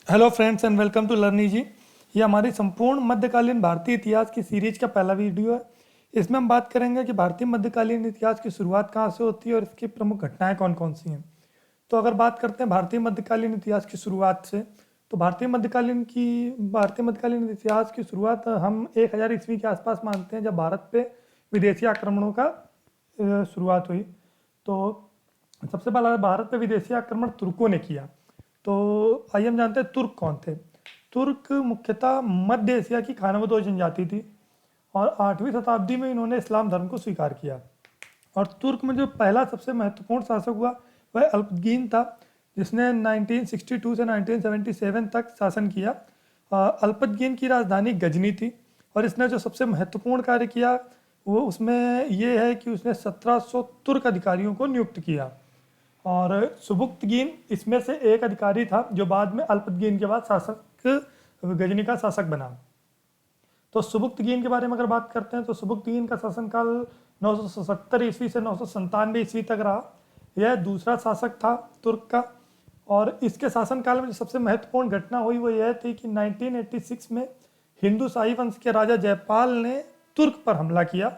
Hello friends and welcome to Learny ji. ये हमारी संपूर्ण मध्यकालीन भारतीय इतिहास की सीरीज का पहला वीडियो है। इसमें हम बात करेंगे कि भारतीय मध्यकालीन इतिहास की शुरुआत कहाँ से होती है और इसकी प्रमुख घटनाएं कौन कौन सी हैं। तो अगर बात करते हैं भारतीय मध्यकालीन इतिहास की शुरुआत से, तो भारतीय मध्यकालीन इतिहास की शुरुआत हम 1000 ईस्वी के आसपास मानते हैं, जब भारत पे विदेशी आक्रमणों का शुरुआत हुई। तो सबसे पहला भारत पे विदेशी आक्रमण तुर्कों ने किया। तो आइए हम जानते हैं तुर्क कौन थे। तुर्क मुख्यतः मध्य एशिया की खानाबदोश जनजाति थी और 8वीं शताब्दी में इन्होंने इस्लाम धर्म को स्वीकार किया। और तुर्क में जो पहला सबसे महत्वपूर्ण शासक हुआ वह अल्पगीन था, जिसने 1962 से 1977 तक शासन किया। अल्पतगीन की राजधानी गजनी थी और इसने जो सबसे महत्वपूर्ण कार्य किया वो उसमें ये है कि उसने 1700 तुर्क अधिकारियों को नियुक्त किया। और सुबुक्तगीन इसमें से एक अधिकारी था जो बाद में अल्पतगीन के बाद गजनी का शासक बना। तो सुबुक्तगीन के बारे में अगर बात करते हैं तो सुबुक्तगीन का शासनकाल 977 ईस्वी से 997 ईस्वी तक रहा। यह दूसरा शासक था तुर्क का। और इसके शासनकाल में जो सबसे महत्वपूर्ण घटना हुई वो यह थी कि 1986 में हिंदू शाही वंश के राजा जयपाल ने तुर्क पर हमला किया,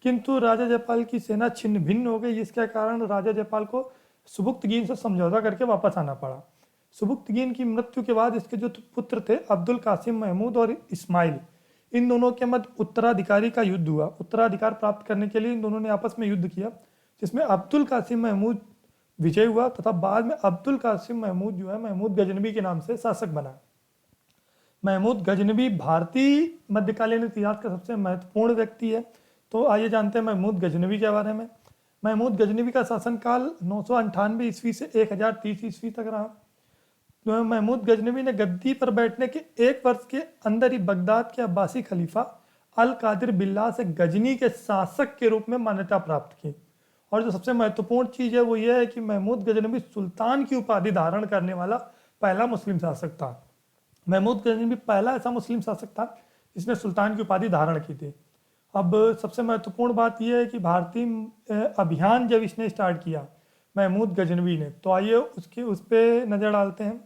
किंतु राजा जयपाल की सेना छिन्न भिन्न हो गई, जिसके कारण राजा जयपाल को सुबुक्तगीन से समझौता करके वापस आना पड़ा। सुबुक्तगीन की मृत्यु के बाद इसके जो पुत्र थे अब्दुल कासिम महमूद और इस्माइल, इन दोनों के मध्य उत्तराधिकारी का युद्ध हुआ। उत्तराधिकार प्राप्त करने के लिए इन दोनों ने आपस में युद्ध किया, जिसमें अब्दुल कासिम महमूद विजय हुआ तथा बाद में अब्दुल कासिम महमूद जो है महमूद गजनबी के नाम से शासक बना। महमूद गजनबी भारतीय मध्यकालीन इतिहास का सबसे महत्वपूर्ण व्यक्ति है। तो आइए जानते हैं महमूद गजनबी के बारे में। महमूद गजनबी का शासनकाल 998 ईस्वी से 1030 ईस्वी तक रहा। तो महमूद गजनबी ने गद्दी पर बैठने के एक वर्ष के अंदर ही बगदाद के अब्बासी खलीफा अल कादिर बिल्ला से गजनी के शासक के रूप में मान्यता प्राप्त की। और जो सबसे महत्वपूर्ण चीज़ है वो ये है कि महमूद गजनबी सुल्तान की उपाधि धारण करने वाला पहला मुस्लिम शासक था। महमूद गजनबी पहला ऐसा मुस्लिम शासक था जिसने सुल्तान की उपाधि धारण की थी। अब सबसे महत्वपूर्ण बात यह है कि भारतीय अभियान जब इसने स्टार्ट किया महमूद गजनबी ने, तो आइए उस पर नज़र डालते हैं।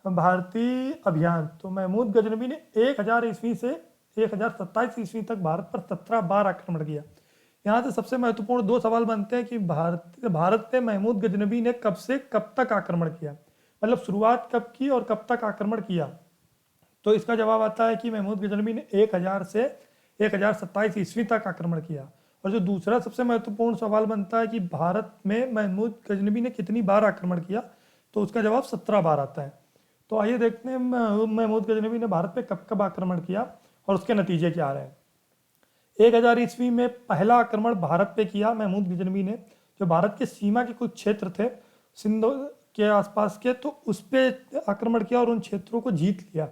भारतीय अभियान, तो महमूद गजनबी ने 1000 ईस्वी से 1027 ईस्वी तक भारत पर 17 बार आक्रमण किया। यहाँ से सबसे महत्वपूर्ण दो सवाल बनते हैं कि भारत पे महमूद गजनबी ने कब से कब तक आक्रमण किया, मतलब शुरुआत कब की और कब तक आक्रमण किया। तो इसका जवाब आता है कि महमूद गजनबी ने 1000 से 1027 ईस्वी तक आक्रमण किया। और जो दूसरा सबसे महत्वपूर्ण सवाल बनता है कि भारत में महमूद गजनबी ने कितनी बार आक्रमण किया, तो उसका जवाब 17 बार आता है। तो आइए देखते हैं महमूद गजनबी ने भारत पे कब कब आक्रमण किया और उसके नतीजे क्या रहे। 1000 ईस्वी में पहला आक्रमण भारत पे किया महमूद गजनबी ने, जो भारत के सीमा के कुछ क्षेत्र थे सिंध के आसपास के, तो उस पर आक्रमण किया और उन क्षेत्रों को जीत लिया।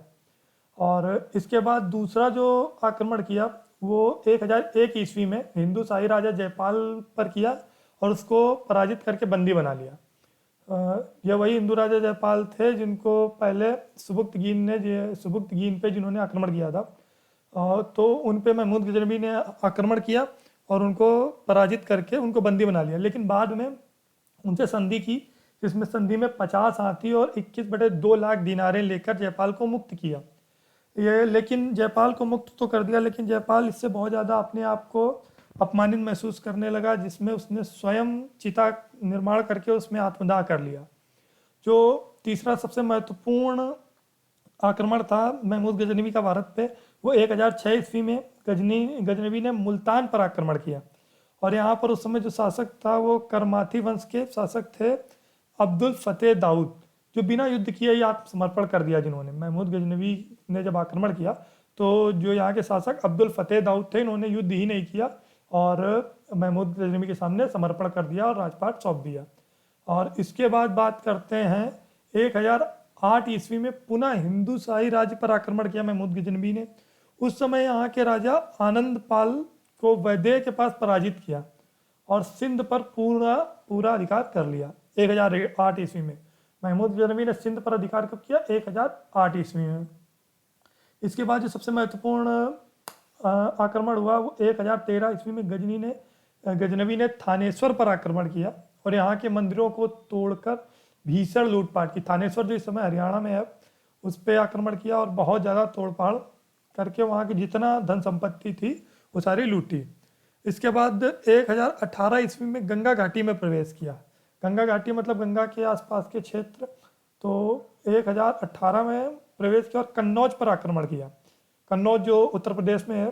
और इसके बाद दूसरा जो आक्रमण किया वो 1001 ईस्वी में हिंदू शाही राजा जयपाल पर किया और उसको पराजित करके बंदी बना लिया। यह वही हिंदू राजा जयपाल थे जिनको पहले सुबुक्तगीन पे जिन्होंने आक्रमण किया था। तो उन पे महमूद गजनबी ने आक्रमण किया और उनको पराजित करके उनको बंदी बना लिया। लेकिन बाद में उनसे संधि की, जिसमें संधि में 50 हाथी और 21/2 लाख दिनारें लेकर जयपाल को मुक्त किया। लेकिन जयपाल को मुक्त तो कर दिया, लेकिन जयपाल इससे बहुत ज़्यादा अपने आप को अपमानित महसूस करने लगा, जिसमें उसने स्वयं चिता निर्माण करके उसमें आत्मदाह कर लिया। जो तीसरा सबसे महत्वपूर्ण आक्रमण था महमूद गजनबी का भारत पे, वो 1006 ईस्वी में गजनबी ने मुल्तान पर आक्रमण किया। और यहाँ पर उस समय जो शासक था वो करमाथी वंश के शासक थे अब्दुल फतेह दाऊद, जो बिना युद्ध किए ही आत्मसमर्पण कर दिया। जिन्होंने महमूद गजनबी ने जब आक्रमण किया तो जो यहाँ के शासक अब्दुल फतेह दाऊद थे, इन्होंने युद्ध ही नहीं किया और महमूद गजनबी के सामने समर्पण कर दिया और राजपाट सौंप दिया। और इसके बाद बात करते हैं 1008 ईस्वी में पुनः हिंदू शाही राज्य पर आक्रमण किया महमूद गजनबी ने। उस समय यहाँ के राजा आनंद पाल को वैदेह के पास पराजित किया और सिंध पर पूरा अधिकार कर लिया 1008 ईस्वी में। महमूद गजनबी ने सिंध पर अधिकार कब किया? 1008 ईस्वी में। इसके बाद जो सबसे महत्वपूर्ण आक्रमण हुआ वो 1013 ईस्वी में गजनबी ने थानेश्वर पर आक्रमण किया और यहाँ के मंदिरों को तोड़कर भीषण लूटपाट की। थानेश्वर जो इस समय हरियाणा में है, उस पर आक्रमण किया और बहुत ज़्यादा तोड़फाड़ करके वहाँ की जितना धन संपत्ति थी वो सारी लूटी। इसके बाद 1018 ईस्वी में गंगा घाटी में प्रवेश किया। गंगा घाटी मतलब गंगा के आसपास के क्षेत्र। तो 1018 में प्रवेश किया और कन्नौज पर आक्रमण किया। कन्नौज जो उत्तर प्रदेश में है,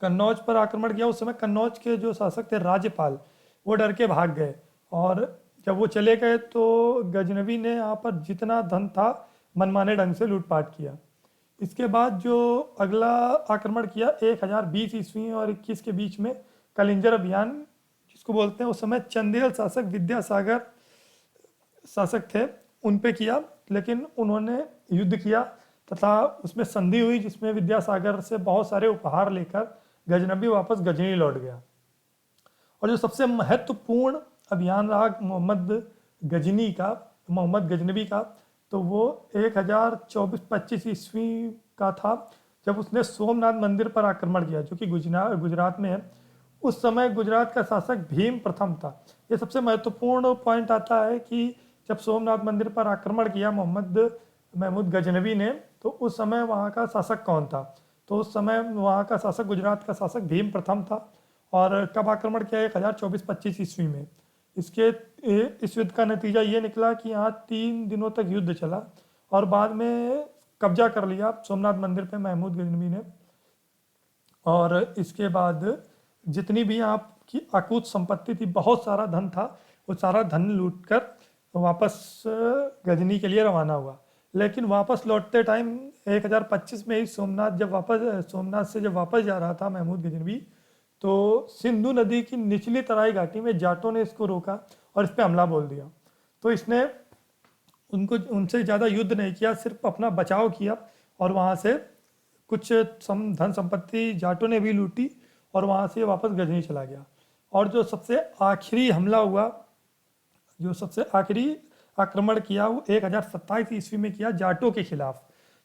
कन्नौज पर आक्रमण किया। उस समय कन्नौज के जो शासक थे राज्यपाल, वो डर के भाग गए और जब वो चले गए तो गजनवी ने यहाँ पर जितना धन था मनमाने ढंग से लूटपाट किया। इसके बाद जो अगला आक्रमण किया 1020 ईस्वी और 21 के बीच में कलिंजर अभियान जिसको बोलते हैं, उस समय चंदेल शासक विद्यासागर शासक थे, उन पे किया। लेकिन उन्होंने युद्ध किया तथा उसमें संधि हुई जिसमें विद्यासागर से बहुत सारे उपहार लेकर गजनबी वापस गजनी लौट गया। और जो सबसे महत्वपूर्ण अभियान रहा मोहम्मद गजनबी का, तो वो 1024-25 ईस्वी का था, जब उसने सोमनाथ मंदिर पर आक्रमण किया जो कि गुजरात में है। उस समय गुजरात का शासक भीम प्रथम था। ये सबसे महत्वपूर्ण पॉइंट आता है कि जब सोमनाथ मंदिर पर आक्रमण किया महमूद गजनवी ने, तो उस समय वहाँ का शासक कौन था? तो उस समय वहाँ का शासक, गुजरात का शासक भीम प्रथम था। और कब आक्रमण किया? 1024-25 ईस्वी में। इस युद्ध का नतीजा ये निकला कि यहाँ 3 दिनों तक युद्ध चला और बाद में कब्जा कर लिया सोमनाथ मंदिर पे महमूद गजनवी ने। और इसके बाद जितनी भी यहाँ की अकूत संपत्ति थी, बहुत सारा धन था, वो सारा धन लूटकर वापस गजनी के लिए रवाना हुआ। लेकिन वापस लौटते टाइम 1025 में ही सोमनाथ से जब वापस जा रहा था महमूद गजनवी, तो सिंधु नदी की निचली तराई घाटी में जाटों ने इसको रोका और इस पर हमला बोल दिया। तो इसने उनसे ज़्यादा युद्ध नहीं किया, सिर्फ अपना बचाव किया और वहाँ से कुछ धन संपत्ति जाटों ने भी लूटी और वहाँ से वापस गजनी चला गया। और जो सबसे आखिरी हमला हुआ, जो सबसे आखिरी आक्रमण किया, वो 1027 ईस्वी में किया जाटों के खिलाफ।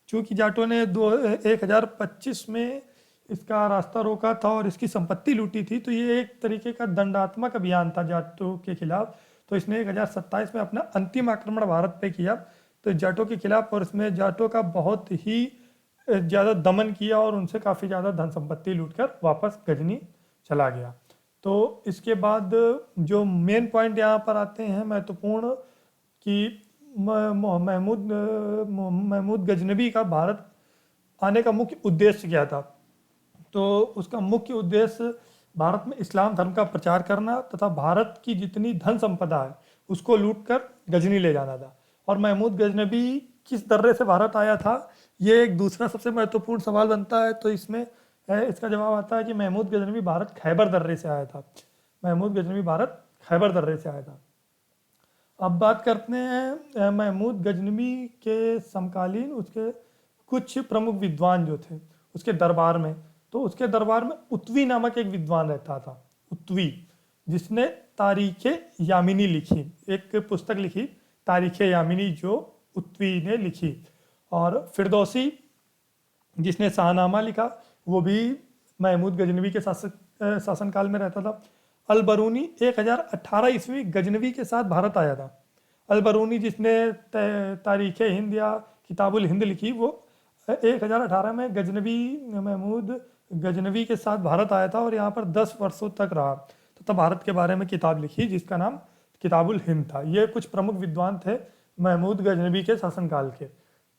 चूँकि जाटों ने 1025 में इसका रास्ता रोका था और इसकी संपत्ति लूटी थी, तो ये एक तरीके का दंडात्मक अभियान था जाटों के खिलाफ। तो इसने 1027 में अपना अंतिम आक्रमण भारत पे किया तो जाटों के खिलाफ, और इसमें जाटों का बहुत ही ज़्यादा दमन किया और उनसे काफ़ी ज़्यादा धन संपत्ति लूटकर वापस गजनी चला गया। तो इसके बाद जो मेन पॉइंट यहाँ पर आते हैं महत्वपूर्ण, कि महमूद गजनवी का भारत आने का मुख्य उद्देश्य क्या था? तो उसका मुख्य उद्देश्य भारत में इस्लाम धर्म का प्रचार करना तथा भारत की जितनी धन संपदा है उसको लूटकर गजनी ले जाना था। और महमूद गजनवी किस दर्रे से भारत आया था, ये एक दूसरा सबसे महत्वपूर्ण सवाल बनता है। तो इसमें इसका जवाब आता है कि महमूद गजनवी भारत खैबर दर्रे से आया था। महमूद गजनवी भारत खैबर दर्रे से आया था। अब बात करते हैं महमूद गजनवी के समकालीन उसके कुछ प्रमुख विद्वान जो थे उसके दरबार में। तो उसके दरबार में उत्वी नामक एक विद्वान रहता था, उत्वी, जिसने तारीख़ यामिनी लिखी, एक पुस्तक लिखी तारीख़ यामिनी जो उत्वी ने लिखी। और फिरदौसी जिसने शाहनामा लिखा, वो भी महमूद गजनवी के शासनकाल में रहता था। अलबरूनी 1018 ईस्वी गजनवी के साथ भारत आया था। अलबरूनी जिसने तारीख़ हिंद या किताबुल हिंद लिखी, वो 1018 में महमूद गजनवी के साथ भारत आया था और यहाँ पर 10 वर्षों तक रहा। तो तब भारत के बारे में किताब लिखी जिसका नाम किताबुल हिंद था। ये कुछ प्रमुख विद्वान थे महमूद गजनवी के शासनकाल के।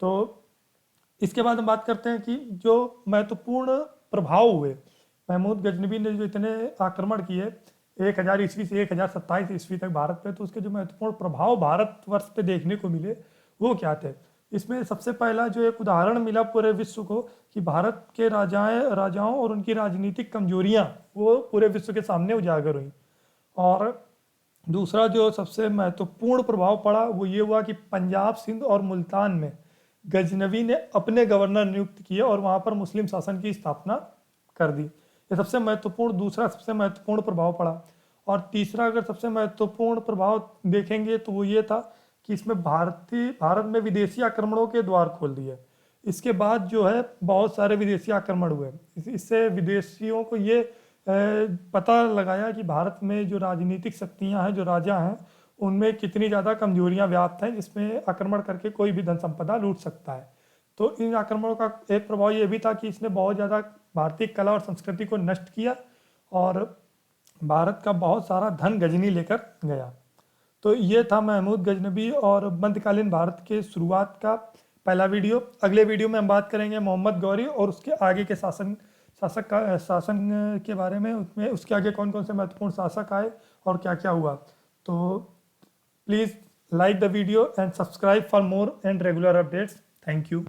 तो इसके बाद हम बात करते हैं कि जो महत्वपूर्ण प्रभाव हुए महमूद गजनवी ने, जो इतने आक्रमण किए 1000 ईस्वी से 1027 ईस्वी तक भारत पे, तो उसके जो महत्वपूर्ण प्रभाव भारतवर्ष पे देखने को मिले वो क्या थे? इसमें सबसे पहला जो एक उदाहरण मिला पूरे विश्व को कि भारत के राजाओं और उनकी राजनीतिक कमजोरियां वो पूरे विश्व के सामने उजागर हुई। और दूसरा जो सबसे महत्वपूर्ण प्रभाव पड़ा वो ये हुआ कि पंजाब, सिंध और मुल्तान में गजनवी ने अपने गवर्नर नियुक्त किए और वहाँ पर मुस्लिम शासन की स्थापना कर दी। ये दूसरा सबसे महत्वपूर्ण प्रभाव पड़ा। और तीसरा अगर सबसे महत्वपूर्ण प्रभाव देखेंगे तो वो ये था कि इसमें भारत में विदेशी आक्रमणों के द्वार खोल दिए। इसके बाद जो है बहुत सारे विदेशी आक्रमण हुए। इससे विदेशियों को ये पता लगाया कि भारत में जो राजनीतिक शक्तियां हैं, जो राजा हैं, उनमें कितनी ज़्यादा कमजोरियां व्याप्त हैं जिसमें आक्रमण करके कोई भी धन संपदा लूट सकता है। तो इन आक्रमणों का एक प्रभाव ये भी था कि इसने बहुत ज़्यादा भारतीय कला और संस्कृति को नष्ट किया और भारत का बहुत सारा धन गजनी लेकर गया। तो ये था महमूद गजनबी और मध्यकालीन भारत के शुरुआत का पहला वीडियो। अगले वीडियो में हम बात करेंगे मोहम्मद गौरी और उसके आगे के शासन के बारे में। उसमें उसके आगे कौन कौन से महत्वपूर्ण शासक आए और क्या क्या हुआ। तो please like the video and subscribe for more and regular updates. Thank you.